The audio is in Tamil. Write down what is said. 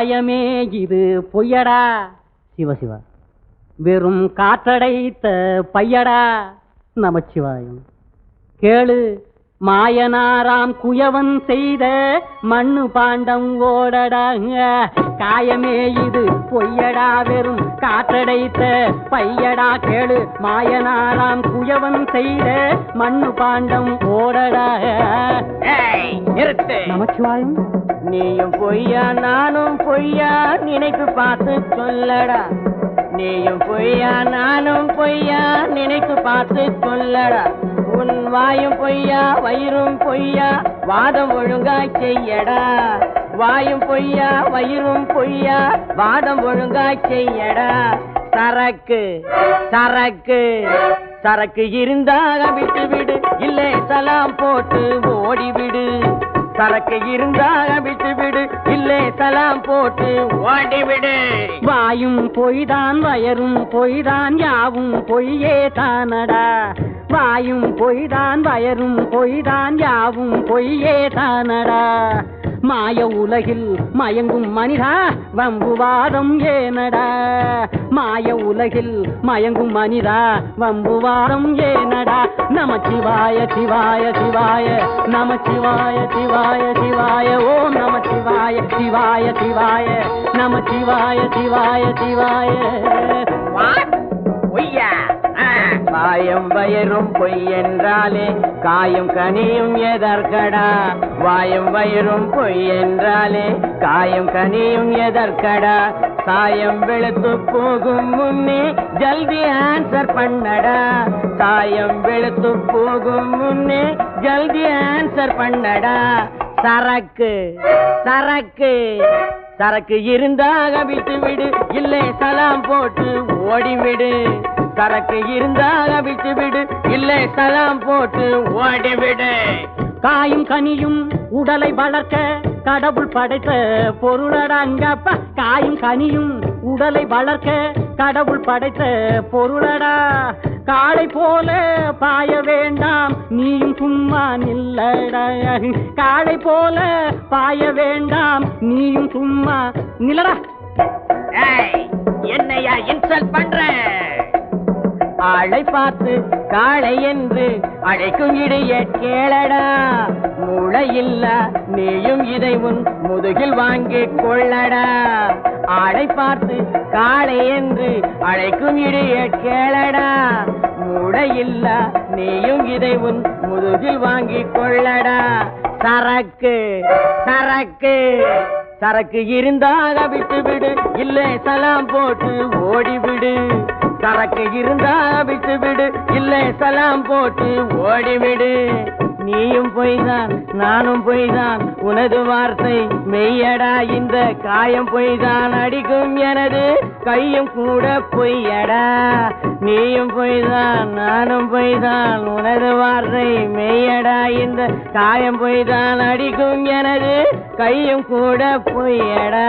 காயமே இது பொய்யடா சிவசிவா வெறும் காற்றடைத்த பையடா நமச்சிவாயம் கேளு மாயனாராம் குயவன் செய்த மண்ணு பாண்டம் ஓடடா காயமே இது பொய்யடா வெறும் காற்றடைத்த பையடா கேளு மாயனாராம் குயவன் செய்த மண்ணு பாண்டம் ஓடடா நமச்சிவாயம் நீயும் பொய்யா நானும் பொய்யா நினைத்து பார்த்து சொல்லடா நீயும் பொய்யா நானும் பொய்யா நினைத்து பார்த்து சொல்லடா உன் வாயும் பொய்யா வயிறும் பொய்யா வாதம் ஒழுங்காய் செய்யடா வாயும் பொய்யா வயிறும் பொய்யா வாதம் ஒழுங்காய் செய்யடா சரக்கு சரக்கு சரக்கு இருந்தாக விட்டு விடு இல்லை சலாம் போட்டு ஓடிவிடு சரக்கு இருந்தாக விட்டு விடு இல்லை சலாம் போட்டு ஓடிவிடு வாயும் பொய்தான் வயரும் பொய்தான் யாவும் பொய்யே தானடா வாயும் பொய்தான் வயரும் பொய்தான் யாவும் பொய்யே தானடா மாய உலகில் மயங்கும் மனிதா வம்புவாதம் ஏனடா மாய உலகில் மயங்கும் மனிதா வம்புவாதம் ஏனடா நமச்சிவாய சிவாய சிவாய நமச்சிவாய சிவாய சிவாய ஓம் நமச்சிவாய சிவாய சிவாய நமச்சிவாய சிவாய சிவாய வாயம் வயரும் பொய் என்றாலே காயும் கனியும் எதற்கடா வாயும் வயரும் பொய் என்றாலே காயும் கனியும் எதற்கடா சாயம் வெளுத்து போகும் முன்னே ஜல்தி ஆன்சர் பண்ணடா சாயம் வெளுத்து போகும் முன்னே ஜல்தி ஆன்சர் பண்ணடா சரக்கு சரக்கு சரக்கு இருந்தாக விட்டு விடு இல்லை சலாம் போட்டு ஓடிவிடு சரக்கு இருந்தாக விட்டு விடு இல்லை சலாம் போட்டு ஓடிவிடு காயும் கனியும் உடலை வளர்க்க கடவுள் படைத்த பொருளடாங்கப்பா காயும் கனியும் உடலை வளர்க்க கடவுள் படைத்த பொருளடா காளை போல பாய வேண்டாம் நீயும் சும்மா நில்லடா காளை போல பாய வேண்டாம் நீயும் சும்மா நில்லடா என்னையா இன்சல்ட் பண்ற ஆளை பார்த்து காளை என்று அழைக்கும் இடைய கேளடா மூளையில்ல நீயும் இதை உன் முதுகில் வாங்கி கொள்ளடா ஆளை பார்த்து காளை என்று அழைக்கும் இடைய கேளடா மூளையில்ல நீயும் இதை உன் முதுகில் வாங்கி கொள்ளடா சரக்கு சரக்கு சரக்கு இருந்தாக விட்டு விடு இல்லை சலாம் போட்டு ஓடிவிடு சரக்கு இருந்தாக விட்டு விடு இல்லை சலாம் போட்டு ஓடிவிடு நீயும் பொய்தான் நானும் பொய்தான் உனது வார்த்தை மெய்யடா இந்த காயம் பொய்தான் அடிக்கும் எனது கையும் கூட பொய்யடா நீயும் பொய்தான் நானும் பொய்தான் உனது வார்த்தை மெய்யடா இந்த காயம் பொய்தான் அடிக்கும் எனது கையும் கூட பொய்யடா